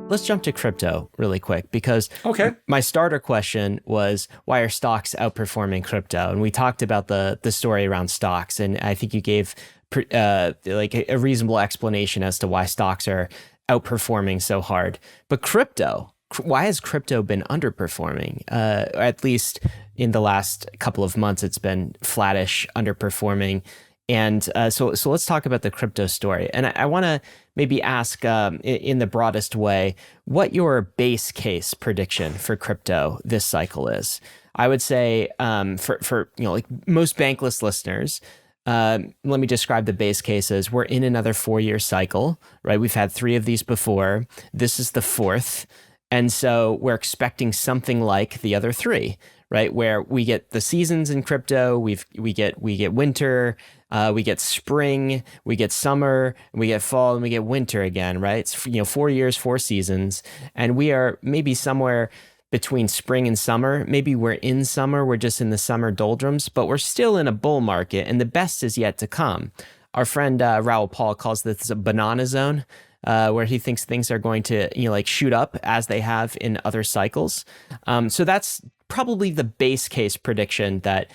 Let's jump to crypto really quick because Okay. my starter question was, why are stocks outperforming crypto? And we talked about the story around stocks, and I think you gave like a reasonable explanation as to why stocks are outperforming so hard. But crypto, why has crypto been underperforming? At least in the last couple of months, it's been flattish, underperforming. And so let's talk about the crypto story. And I want to maybe ask in the broadest way what your base case prediction for crypto this cycle is. I would say for like most Bankless listeners, let me describe the base case as we're in another 4-year cycle, right? We've had 3 of these before. This is the 4th. And so we're expecting something like the other 3, right? Where we get the seasons in crypto, we get winter, we get spring, we get summer, we get fall, and we get winter again, right? It's 4 years, 4 seasons, and we are maybe somewhere between spring and summer. Maybe we're in summer, we're just in the summer doldrums, but we're still in a bull market, and the best is yet to come. Our friend Raoul Pal calls this a banana zone, where he thinks things are going to like shoot up as they have in other cycles. So that's probably the base case prediction that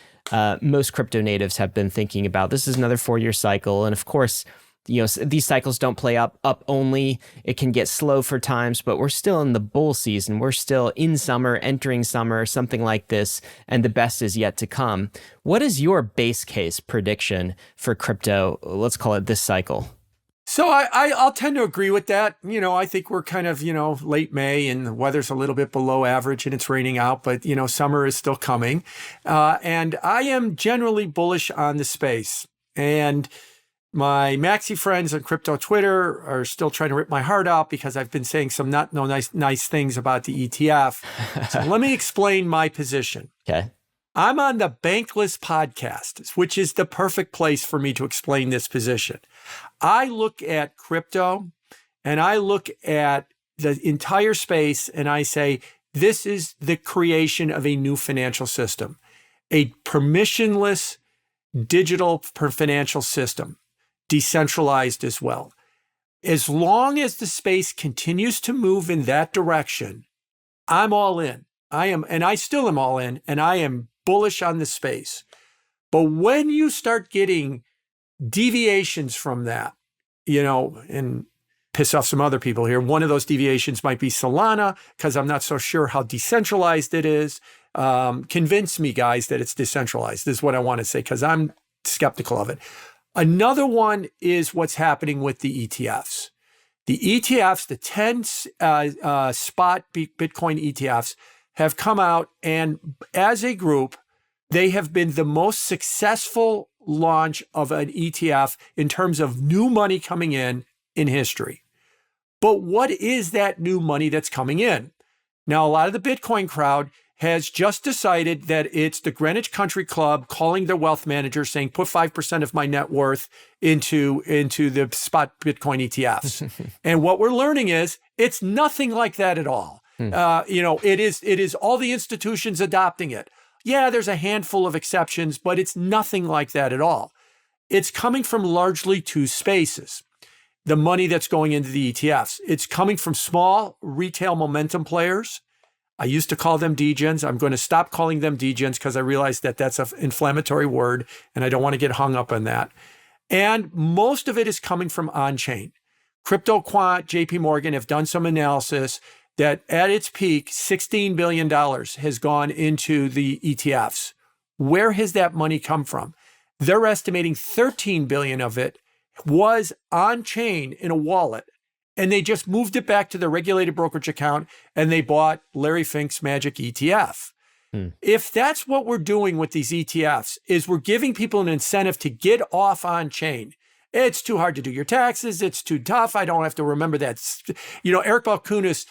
most crypto natives have been thinking about. This is another 4-year cycle, and of course, these cycles don't play up only. It can get slow for times, but we're still in the bull season. We're still in summer, entering summer, something like this, and the best is yet to come. What is your base case prediction for crypto? Let's call it this cycle. So I'll tend to agree with that. I think we're kind of, late May and the weather's a little bit below average and it's raining out, but, summer is still coming. And I am generally bullish on the space. And my maxi friends on crypto Twitter are still trying to rip my heart out because I've been saying some nice things about the ETF. So let me explain my position. Okay. I'm on the Bankless podcast, which is the perfect place for me to explain this position. I look at crypto and I look at the entire space and I say, this is the creation of a new financial system, a permissionless digital financial system, decentralized as well. As long as the space continues to move in that direction, I'm all in. I still am all in, and I am bullish on the space. But when you start getting deviations from that, and piss off some other people here, one of those deviations might be Solana, because I'm not so sure how decentralized it is. Convince me, guys, that it's decentralized. This is what I want to say, because I'm skeptical of it. Another one is what's happening with the ETFs. The ETFs, the 10 spot Bitcoin ETFs, have come out, and as a group, they have been the most successful launch of an ETF in terms of new money coming in history. But what is that new money that's coming in? Now, a lot of the Bitcoin crowd has just decided that it's the Greenwich Country Club calling their wealth manager saying, put 5% of my net worth into the spot Bitcoin ETFs. And what we're learning is it's nothing like that at all. It is all the institutions adopting it. Yeah, there's a handful of exceptions, but it's nothing like that at all. It's coming from largely 2 spaces. The money that's going into the ETFs. It's coming from small retail momentum players. I used to call them degens. I'm going to stop calling them degens because I realize that that's an inflammatory word and I don't want to get hung up on that. And most of it is coming from on-chain. CryptoQuant, JP Morgan have done some analysis that at its peak, $16 billion has gone into the ETFs. Where has that money come from? They're estimating $13 billion of it was on-chain in a wallet, and they just moved it back to their regulated brokerage account, and they bought Larry Fink's Magic ETF. If that's what we're doing with these ETFs, is we're giving people an incentive to get off on-chain. It's too hard to do your taxes. It's too tough. I don't have to remember that. Eric Balchunas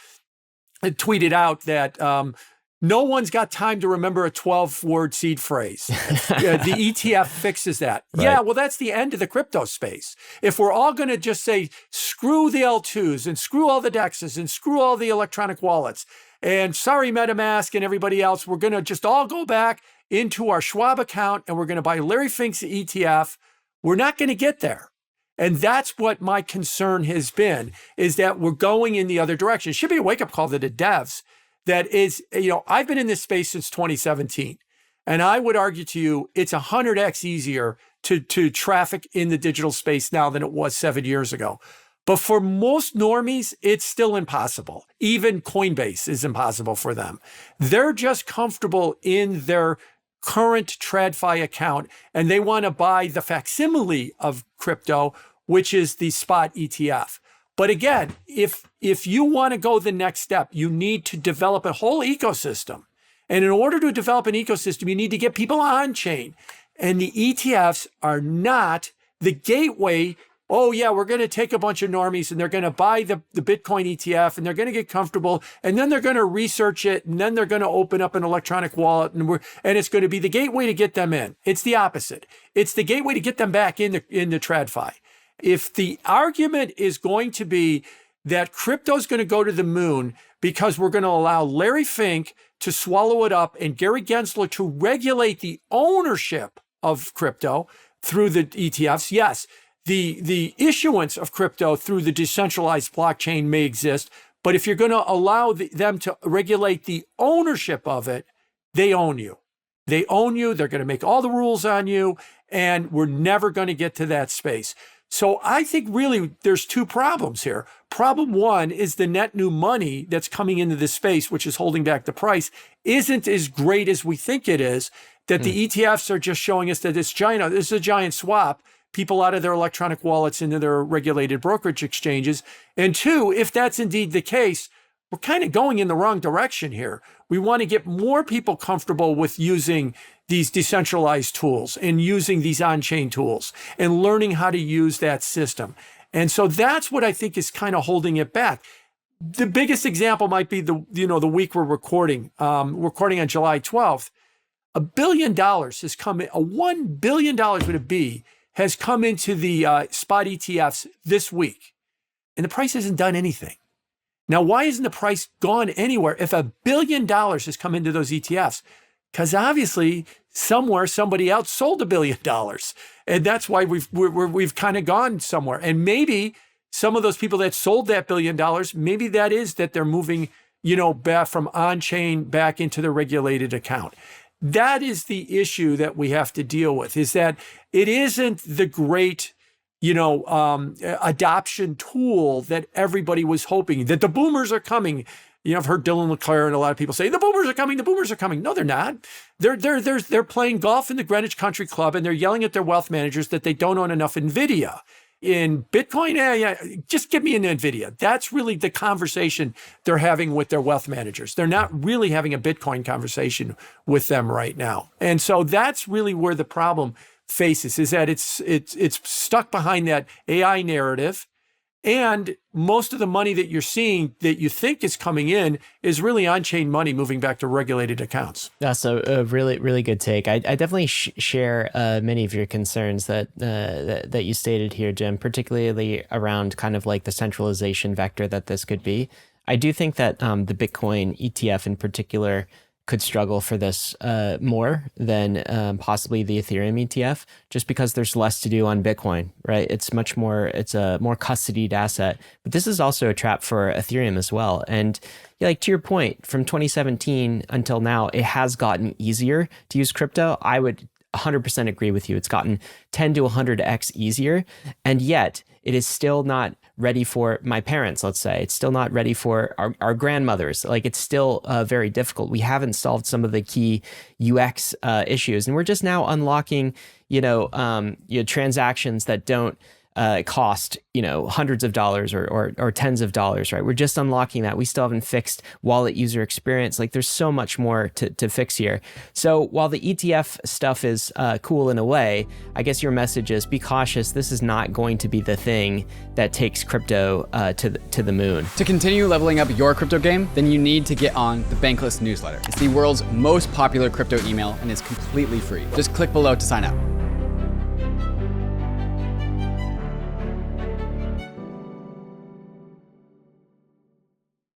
tweeted out that no one's got time to remember a 12-word seed phrase. The ETF fixes that. Right. Yeah, well, that's the end of the crypto space. If we're all going to just say, screw the L2s and screw all the DEXs and screw all the electronic wallets, and sorry, MetaMask and everybody else, we're going to just all go back into our Schwab account and we're going to buy Larry Fink's ETF, we're not going to get there. And that's what my concern has been, is that we're going in the other direction. It should be a wake-up call to the devs that is, I've been in this space since 2017. And I would argue to you, it's 100x easier to traffic in the digital space now than it was 7 years ago. But for most normies, it's still impossible. Even Coinbase is impossible for them. They're just comfortable in their current TradFi account, and they want to buy the facsimile of crypto, which is the spot ETF. But again, if you want to go the next step, you need to develop a whole ecosystem. And in order to develop an ecosystem, you need to get people on chain. And the ETFs are not the gateway. Oh yeah, we're going to take a bunch of normies and they're going to buy the Bitcoin ETF and they're going to get comfortable and then they're going to research it and then they're going to open up an electronic wallet and it's going to be the gateway to get them in. It's the opposite. It's the gateway to get them back in the TradFi. If the argument is going to be that crypto is going to go to the moon because we're going to allow Larry Fink to swallow it up and Gary Gensler to regulate the ownership of crypto through the ETFs, yes. The issuance of crypto through the decentralized blockchain may exist, but if you're going to allow them to regulate the ownership of it, they own you. They own you. They're going to make all the rules on you, and we're never going to get to that space. So I think really there's two problems here. Problem one is the net new money that's coming into this space, which is holding back the price, isn't as great as we think it is, that the ETFs are just showing us that this is a giant swap. People out of their electronic wallets into their regulated brokerage exchanges. And two, if that's indeed the case, we're kind of going in the wrong direction here. We want to get more people comfortable with using these decentralized tools and using these on-chain tools and learning how to use that system. And so that's what I think is kind of holding it back. The biggest example might be the week we're recording. Recording on July 12th. $1 billion has come in, $1 billion with a B has come into the spot ETFs this week, and the price hasn't done anything. Now, why isn't the price gone anywhere if $1 billion has come into those ETFs? Because obviously somewhere somebody else sold $1 billion, and that's why we've kind of gone somewhere. And maybe some of those people that sold that $1 billion, maybe that is that they're moving, back from on-chain back into the regulated account. That is the issue that we have to deal with, is that it isn't the great, adoption tool that everybody was hoping, that the boomers are coming. I've heard Dylan LeClaire and a lot of people say, the boomers are coming, the boomers are coming. No, they're not. They're playing golf in the Greenwich Country Club and they're yelling at their wealth managers that they don't own enough NVIDIA. In Bitcoin, just give me an NVIDIA. That's really the conversation they're having with their wealth managers. They're not really having a Bitcoin conversation with them right now. And so that's really where the problem faces, is that it's stuck behind that AI narrative. And most of the money that you're seeing that you think is coming in is really on-chain money moving back to regulated accounts. That's a really, really good take. I definitely share many of your concerns that you stated here, Jim, particularly around kind of like the centralization vector that this could be. I do think that the Bitcoin ETF in particular could struggle for this more than possibly the Ethereum ETF, just because there's less to do on Bitcoin, right? It's a more custodied asset, but this is also a trap for Ethereum as well. And like to your point, from 2017 until now, it has gotten easier to use crypto. I would 100% agree with you. It's gotten 10 to 100x easier, and yet it is still not ready for my parents, let's say. It's still not ready for our grandmothers. Like, it's still very difficult. We haven't solved some of the key UX issues, and we're just now unlocking, transactions that don't cost, hundreds of dollars or tens of dollars, right? We're just unlocking that. We still haven't fixed wallet user experience. Like, there's so much more to fix here. So while the ETF stuff is cool in a way, I guess your message is be cautious. This is not going to be the thing that takes crypto to the moon. To continue leveling up your crypto game, then you need to get on the Bankless newsletter. It's the world's most popular crypto email and is completely free. Just click below to sign up.